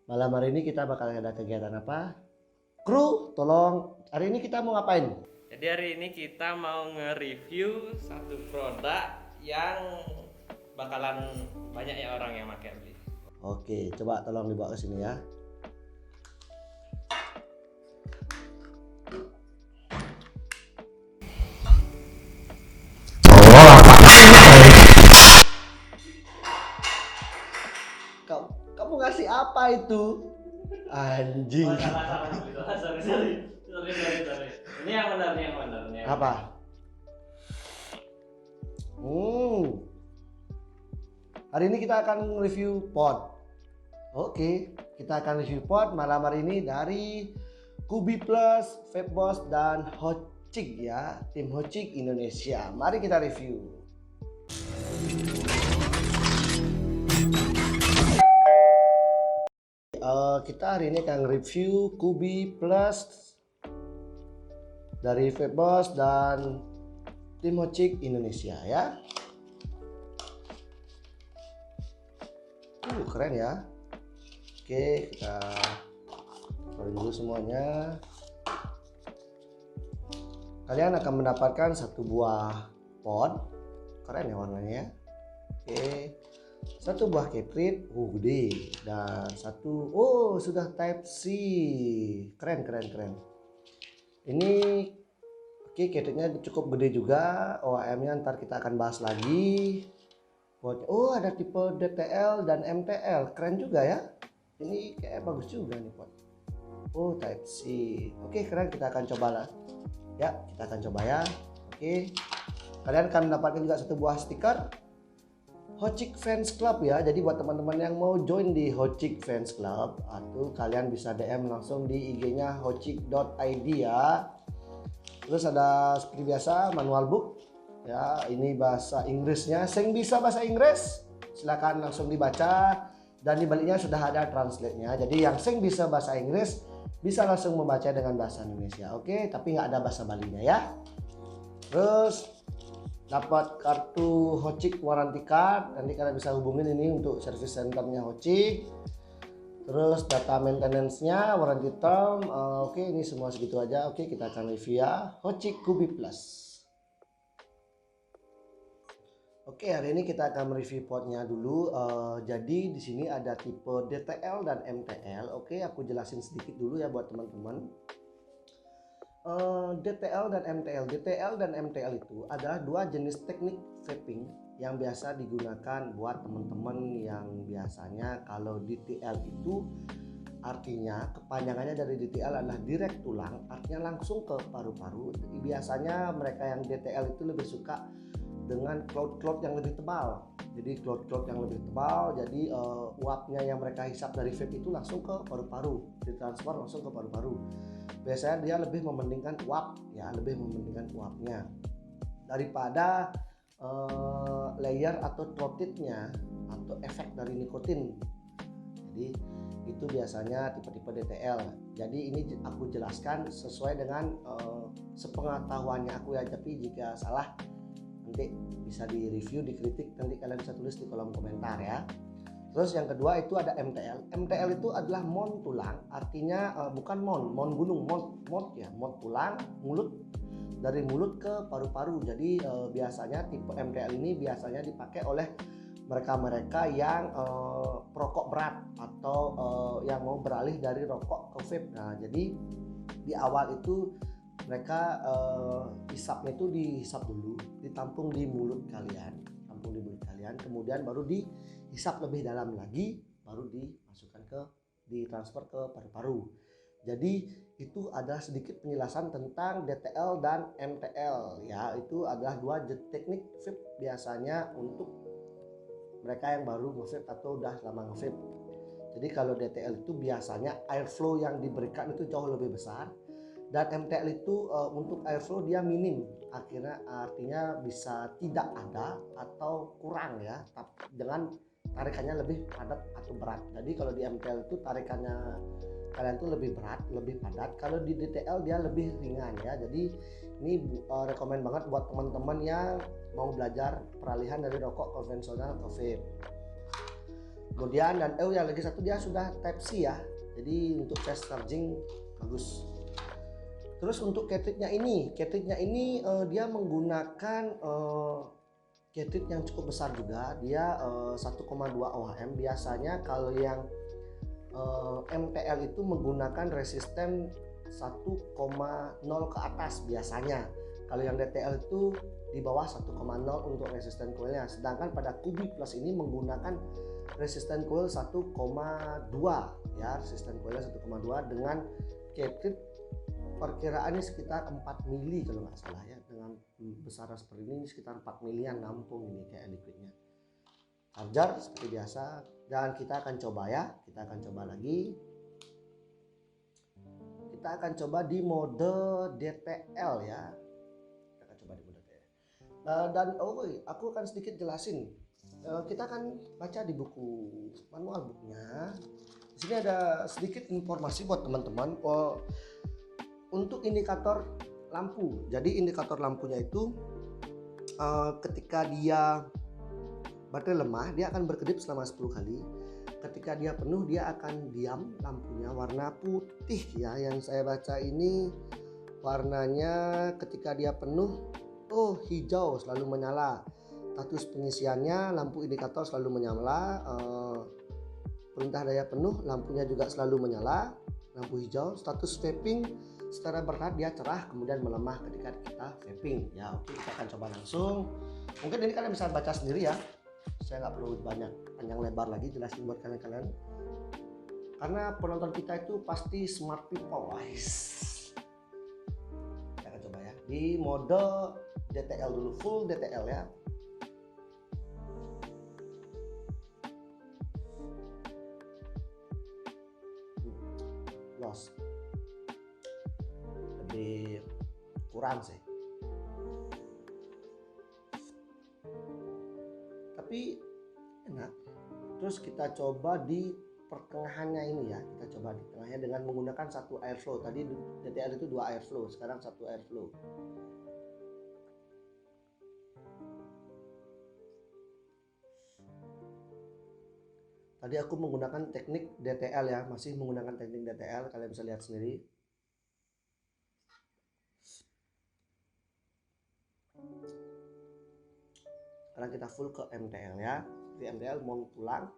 Malam hari ini kita bakal ada kegiatan apa? Kru, tolong. Hari ini kita mau ngapain? Jadi hari ini kita mau nge-review satu produk yang bakalan banyak ya orang yang pakai beli. Oke, coba tolong dibawa ke sini ya. Kamu ngasih apa itu? Anjing. Sorry. Ini yang benar. Apa? Hari ini kita akan review pot. Oke, kita akan review pot malam hari ini dari Kubi Plus, Vape Boss dan Hotchick ya, tim Hotchick Indonesia. Mari kita review. Kita hari ini akan review Kubi Plus dari Vape Boss dan tim Hotchick Indonesia ya. Keren ya. Oke, kita keluarin dulu semuanya. Kalian akan mendapatkan satu buah pod. Keren ya warnanya. Oke, satu buah keprit, gede, dan satu, sudah Type C. Keren. Ini oke, kepritnya cukup gede juga. OHM-nya ntar kita akan bahas lagi. Ada tipe DTL dan MTL, keren juga ya. Ini kayak bagus juga nih pot. Type C. Oke, keren, kita akan coba lah. Ya, kita akan coba ya. Oke. Kalian akan mendapatkan juga satu buah stiker Hotchick Fans Club ya. Jadi buat teman-teman yang mau join di Hotchick Fans Club, atau kalian bisa DM langsung di IG-nya hotchick.id ya. Terus ada seperti biasa manual book. Ya, ini bahasa Inggrisnya. Sing bisa bahasa Inggris, silakan langsung dibaca. Dan di baliknya sudah ada translate-nya. Jadi yang sing bisa bahasa Inggris bisa langsung membaca dengan bahasa Indonesia. Oke, tapi nggak ada bahasa Balinya ya. Terus dapat kartu Hotchick warranty card. Nanti kalian bisa hubungin ini untuk service centernya Hotchick. Terus data maintenance-nya, warranty term. Oke, ini semua segitu aja. Oke, kita akan review ya Hotchick Kubi Plus. Oke, hari ini kita akan mereview potnya dulu. Jadi di sini ada tipe DTL dan MTL. Oke, aku jelasin sedikit dulu ya buat teman-teman. DTL dan MTL. DTL dan MTL itu adalah dua jenis teknik vaping yang biasa digunakan buat teman-teman yang biasanya kalau DTL itu artinya kepanjangannya dari DTL adalah direct tulang, artinya langsung ke paru-paru. Biasanya mereka yang DTL itu lebih suka dengan cloud yang lebih tebal. Jadi cloud yang lebih tebal, jadi uapnya yang mereka hisap dari vape itu langsung ke paru-paru, ditransfer langsung ke paru-paru. Biasanya dia lebih mementingkan uap ya, lebih mementingkan uapnya daripada layer atau throatednya atau efek dari nikotin. Jadi itu biasanya tipe-tipe DTL. Jadi ini aku jelaskan sesuai dengan sepengetahuannya aku ya, tapi jika salah nanti bisa di review, dikritik, nanti kalian bisa tulis di kolom komentar ya. Terus yang kedua itu ada MTL. MTL itu adalah mon tulang, artinya bukan mon gunung, mon tulang, mulut, dari mulut ke paru-paru. Jadi biasanya tipe MTL ini biasanya dipakai oleh mereka-mereka yang perokok berat atau yang mau beralih dari rokok ke vape. Nah, jadi di awal itu mereka hisapnya itu dihisap dulu, ditampung di mulut kalian, kemudian baru dihisap lebih dalam lagi, baru ditransfer ke paru-paru. Jadi itu adalah sedikit penjelasan tentang DTL dan MTL ya. Itu adalah dua teknik vape biasanya untuk mereka yang baru nge-vape atau udah lama nge-vape. Jadi kalau DTL itu biasanya airflow yang diberikan itu jauh lebih besar, dan MTL itu untuk airflow dia minim, artinya bisa tidak ada atau kurang ya, dengan tarikannya lebih padat atau berat. Jadi kalau di MTL itu tarikannya kalian tuh lebih berat, lebih padat. Kalau di DTL dia lebih ringan ya. Jadi ini rekomen banget buat teman-teman yang mau belajar peralihan dari rokok konvensional ke vape. Kemudian dan ya lagi satu dia sudah Type C ya. Jadi untuk fast charging bagus. Terus untuk cartridge-nya ini dia menggunakan cartridge yang cukup besar juga. Dia 1,2 ohm. Biasanya kalau yang MTL itu menggunakan resisten 1,0 ke atas biasanya. Kalau yang DTL itu di bawah 1,0 untuk resisten coilnya. Sedangkan pada Kubi Plus ini menggunakan resisten coil 1,2 ya, resisten coilnya 1,2 dengan cartridge perkiraannya sekitar 4 mili kalau nggak salah ya, dengan besar seperti ini sekitar 4 milian nampung ini kayak liquidnya. Charger seperti biasa dan kita akan coba ya, kita akan coba lagi. Kita akan coba di mode DTL ya. Kita akan coba di mode DTL. Dan aku akan sedikit jelasin. Kita akan baca di buku manual bukunya. Di sini ada sedikit informasi buat teman-teman untuk indikator lampu. Jadi indikator lampunya itu ketika dia baterai lemah dia akan berkedip selama 10 kali. Ketika dia penuh dia akan diam lampunya warna putih ya. Yang saya baca ini warnanya ketika dia penuh hijau selalu menyala. Status pengisiannya lampu indikator selalu menyala. Perintah daya penuh lampunya juga selalu menyala, lampu hijau. Status vaping secara bertahap dia cerah kemudian melemah ketika kita vaping ya. Oke, kita akan coba langsung. Mungkin ini kalian bisa baca sendiri ya, saya nggak perlu banyak panjang lebar lagi jelasin buat kalian karena penonton kita itu pasti smart people guys. Kita akan coba ya di mode DTL dulu, full DTL ya. Loss lebih kurang sih, tapi enak. Terus kita coba di pertengahannya ini ya, kita coba di tengahnya dengan menggunakan satu airflow. Tadi DTL itu 2 airflow, sekarang 1 airflow. Tadi aku menggunakan teknik DTL ya, masih menggunakan teknik DTL, kalian bisa lihat sendiri. Sekarang kita full ke MTL ya. Di MTL mau pulang.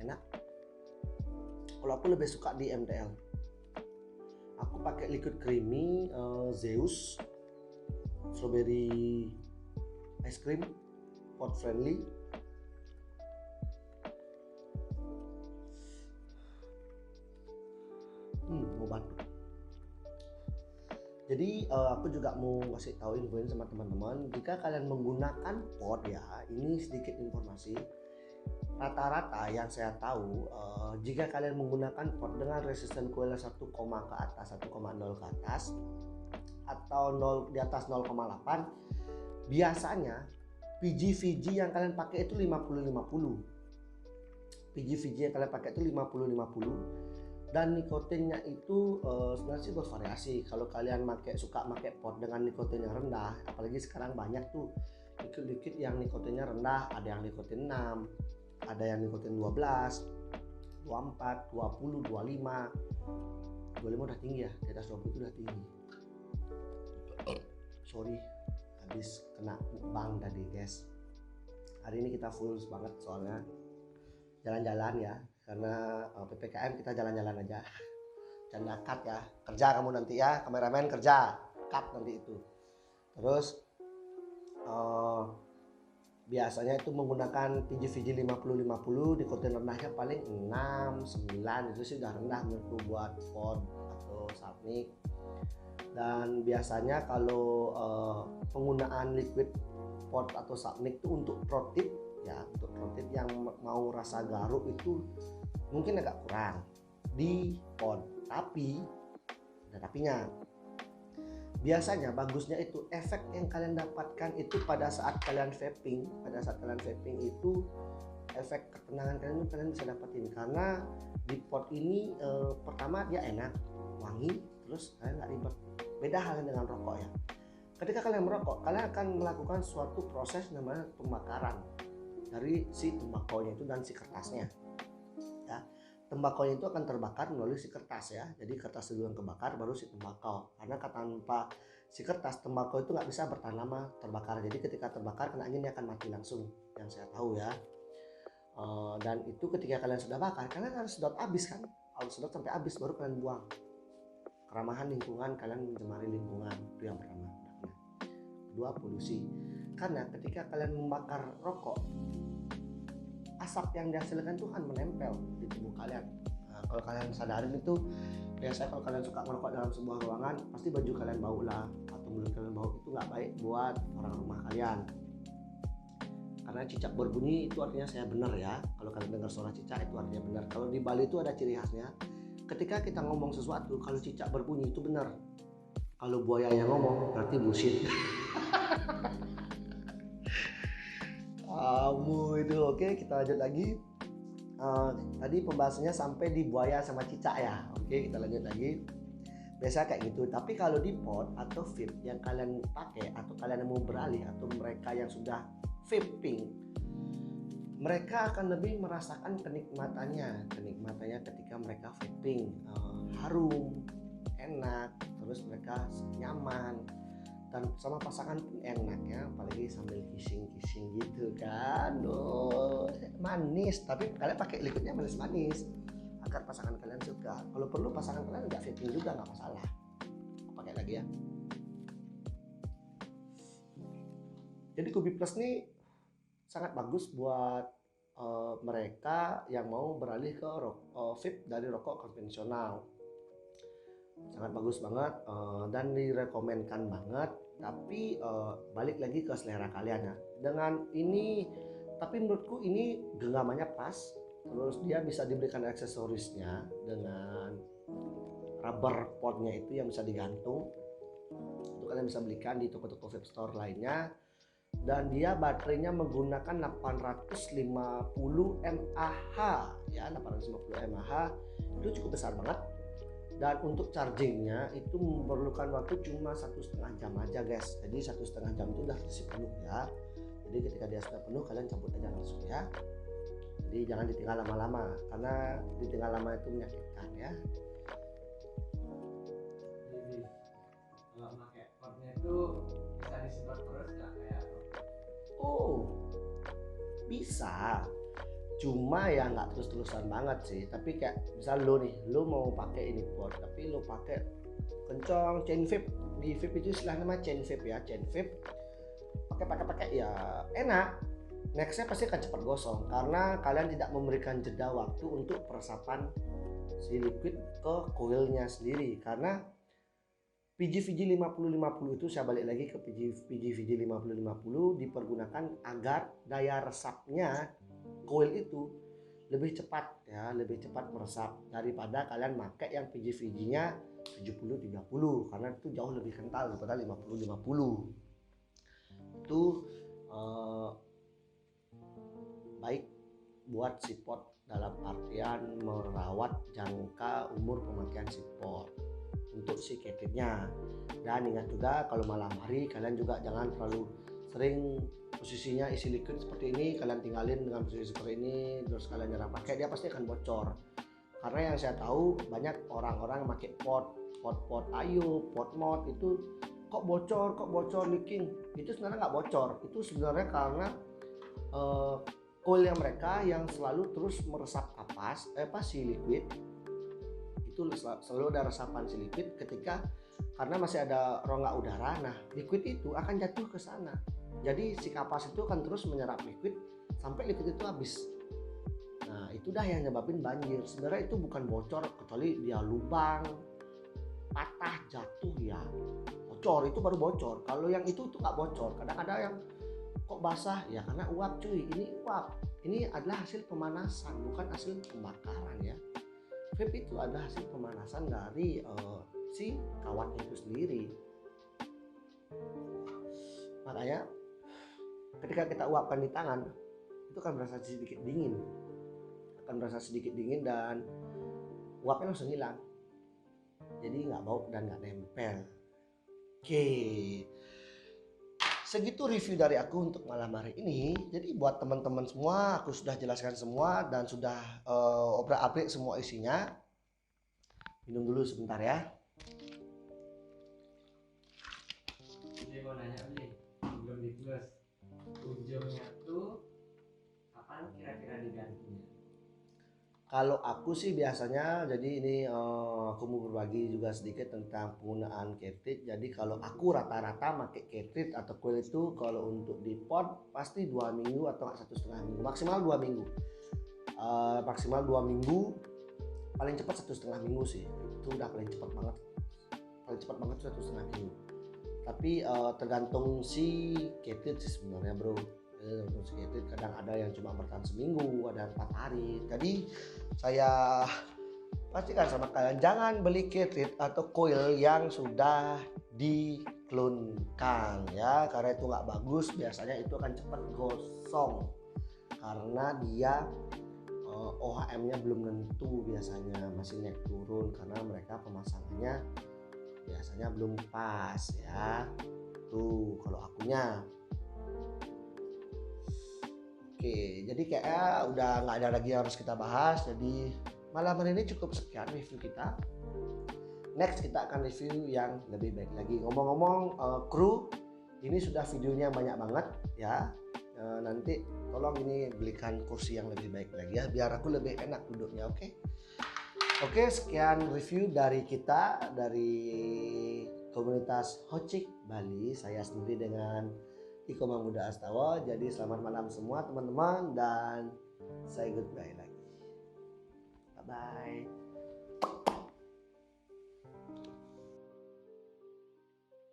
Enak. Kalau aku lebih suka di MTL. Aku pakai liquid creamy Zeus strawberry ice cream, pot friendly. Mau batuk. Jadi aku juga mau kasih tahu infoin sama teman-teman, jika kalian menggunakan pot ya, ini sedikit informasi. Rata-rata yang saya tahu jika kalian menggunakan pot dengan resisten coil 1, ke atas 1,0 ke atas atau 0 di atas 0,8, biasanya PG-VG yang kalian pakai itu 50-50. PG-VG yang kalian pakai itu 50-50 dan nikotinnya itu sebenarnya sih bervariasi. Kalau kalian suka pakai pot dengan nikotin yang rendah, apalagi sekarang banyak tuh liquid yang nikotinnya rendah, ada yang nikotin 6, ada yang nikotin 12, 24, 20, 25 udah tinggi ya, di atas 20 itu udah tinggi. Sorry, habis kena bang tadi guys. Hari ini kita full banget soalnya jalan-jalan ya, karena PPKM kita jalan-jalan aja. Jangan cut ya, kerja kamu nanti ya, kameramen kerja, cut nanti itu. Terus biasanya itu menggunakan PG-VG 50-50, di nikotin rendahnya paling 6, 9, itu sih udah rendah menurutku buat pod atau submic. Dan biasanya kalau penggunaan liquid pod atau submic itu untuk pro tip ya, untuk pro tip yang mau rasa garuk itu mungkin agak kurang di pod, tapi ada tapinya. biasanya bagusnya itu efek yang kalian dapatkan itu pada saat kalian vaping. Pada saat kalian vaping itu efek ketenangan kalian bisa dapetin, karena di pot ini pertama dia enak, wangi, terus kalian nggak ribet. Beda halnya dengan rokok ya. Ketika kalian merokok, kalian akan melakukan suatu proses namanya pembakaran dari si tembakonya itu dan si kertasnya. Ya, tembakonya itu akan terbakar melalui si kertas ya. Jadi kertas dulu yang kebakar, baru si tembakau. Karena tanpa si kertas, tembakau itu nggak bisa bertahan lama terbakar. Jadi ketika terbakar kena angin dia akan mati langsung. Yang saya tahu ya. Dan itu ketika kalian sudah bakar, kalian harus sedot habis kan, harus sedot sampai habis baru kalian buang. Keramahan lingkungan, kalian mencemari lingkungan, itu yang pertama. Kedua, polusi. Karena ketika kalian membakar rokok, asap yang dihasilkan itu akan menempel di tubuh kalian. Nah, kalau kalian sadarin itu, biasanya kalau kalian suka merokok dalam sebuah ruangan, pasti baju kalian bau lah, atau mulut kalian bau. Itu nggak baik buat orang rumah kalian. Karena cicak berbunyi itu artinya saya benar ya. Kalau kalian dengar suara cicak itu artinya benar. Kalau di Bali itu ada ciri khasnya. Ketika kita ngomong sesuatu, kalau cicak berbunyi itu benar. Kalau buaya yang ngomong berarti bullshit. Kamu itu oke, kita lanjut lagi. Tadi pembahasannya sampai di buaya sama cicak ya. Oke, kita lanjut lagi. Biasa kayak gitu. Tapi kalau di pot atau vape yang kalian pakai, atau kalian yang mau beralih, atau mereka yang sudah vaping, mereka akan lebih merasakan kenikmatannya ketika mereka vaping. Harum, enak, terus mereka nyaman, dan sama pasangan pun enak ya, apalagi sambil kissing gitu kan. Manis, tapi kalian pakai liquidnya manis-manis agar pasangan kalian suka. Kalau perlu pasangan kalian nggak vaping juga nggak masalah, pakai lagi ya. Jadi Kubi Plus nih sangat bagus buat mereka yang mau beralih ke vape dari rokok konvensional. Sangat bagus banget dan direkomendkan banget. Tapi balik lagi ke selera kalian ya. Dengan ini, tapi menurutku ini genggamannya pas. Terus dia bisa diberikan aksesorisnya dengan rubber potnya itu yang bisa digantung. Itu kalian bisa belikan di toko-toko vape store lainnya. Dan dia baterainya menggunakan 850 mAh ya, 850 mAh itu cukup besar banget. Dan untuk chargingnya itu memerlukan waktu cuma 1,5 jam aja guys. Jadi 1,5 jam itu udah isi penuh ya. Jadi ketika dia sudah penuh, kalian cabut aja langsung ya. Jadi jangan ditinggal lama-lama, karena ditinggal lama itu menyakitkan ya. Jadi kalau pakai potnya itu bisa disedot terus nggak kayak? Oh, bisa. Cuma ya nggak terus-terusan banget sih. Tapi kayak misal lo mau pakai ini pot, tapi lo pakai kencang chain vape. Di vape itu istilah nama chain vape ya, chain vape. Pakai ya enak. Nextnya pasti akan cepat gosong karena kalian tidak memberikan jeda waktu untuk peresapan si liquid ke coilnya sendiri. Karena PG-VG 50-50 itu, saya balik lagi ke PG-VG 50-50 dipergunakan agar daya resapnya coil itu lebih cepat ya, lebih cepat meresap daripada kalian pakai yang PG-VG-nya 70-30, karena itu jauh lebih kental daripada 50-50. Itu baik buat si pot dalam artian merawat jangka umur pemakaian si pot untuk si ketitnya. Dan ingat juga kalau malam hari kalian juga jangan terlalu sering posisinya isi liquid seperti ini, kalian tinggalin dengan posisi seperti ini terus kalian jarang pakai, dia pasti akan bocor. Karena yang saya tahu banyak orang-orang pakai pot ayu, pot mod itu kok bocor leaking. Itu sebenarnya nggak bocor, itu sebenarnya karena coilnya mereka yang selalu terus meresap si liquid. Itu selalu ada resapan si liquid ketika, karena masih ada rongga udara, nah liquid itu akan jatuh ke sana. Jadi si kapas itu akan terus menyerap liquid sampai liquid itu habis. Nah itu dah yang nyebabin banjir. Sebenarnya itu bukan bocor, kecuali dia lubang, patah, jatuh ya bocor, itu baru bocor. Kalau yang itu tuh nggak bocor. Kadang-kadang yang kok basah ya karena uap cuy, ini uap. Ini adalah hasil pemanasan, bukan hasil pembakaran ya. Vape itu adalah hasil pemanasan dari si kawatnya itu sendiri. Makanya ketika kita uapkan di tangan itu akan berasa sedikit dingin, dan uapnya langsung hilang, jadi nggak bau dan nggak nempel. Oke, segitu review dari aku untuk malam hari ini. Jadi buat teman-teman semua aku sudah jelaskan semua dan sudah obrak-abrik semua isinya. Minum dulu sebentar ya. Jadi mau nanya nih, belum di plus ujungnya tuh kapan kira-kira digantinya? Kalau aku sih biasanya, jadi ini aku mau berbagi juga sedikit tentang penggunaan cartridge. Jadi kalau aku rata-rata pakai cartridge atau coil itu kalau untuk di pot pasti 2 minggu atau 1,5 minggu, maksimal 2 minggu. Maksimal 2 minggu, paling cepat 1,5 minggu sih. Itu udah paling cepat banget. Paling cepat banget 1,5 minggu. Tapi tergantung si cartridge sih sebenarnya bro. Untuk sedikit kadang ada yang cuma bertahan seminggu, ada 4 hari. Jadi saya pastikan sama kalian jangan beli cartridge atau coil yang sudah diklonkan ya, karena itu nggak bagus. Biasanya itu akan cepat gosong karena dia OHM-nya belum nentu, biasanya masih naik turun karena mereka pemasangannya biasanya belum pas ya. Tuh kalau akunya. Oke, jadi kayaknya udah nggak ada lagi yang harus kita bahas. Jadi malam hari ini cukup sekian review kita. Next kita akan review yang lebih baik lagi. Ngomong-ngomong kru, ini sudah videonya banyak banget ya. Nanti tolong ini belikan kursi yang lebih baik lagi ya, biar aku lebih enak duduknya. Oke, sekian review dari kita dari komunitas Hocik Bali. Saya sendiri dengan Iko Mahmuda Astawa. Jadi selamat malam semua teman-teman dan say goodbye lagi. Bye bye.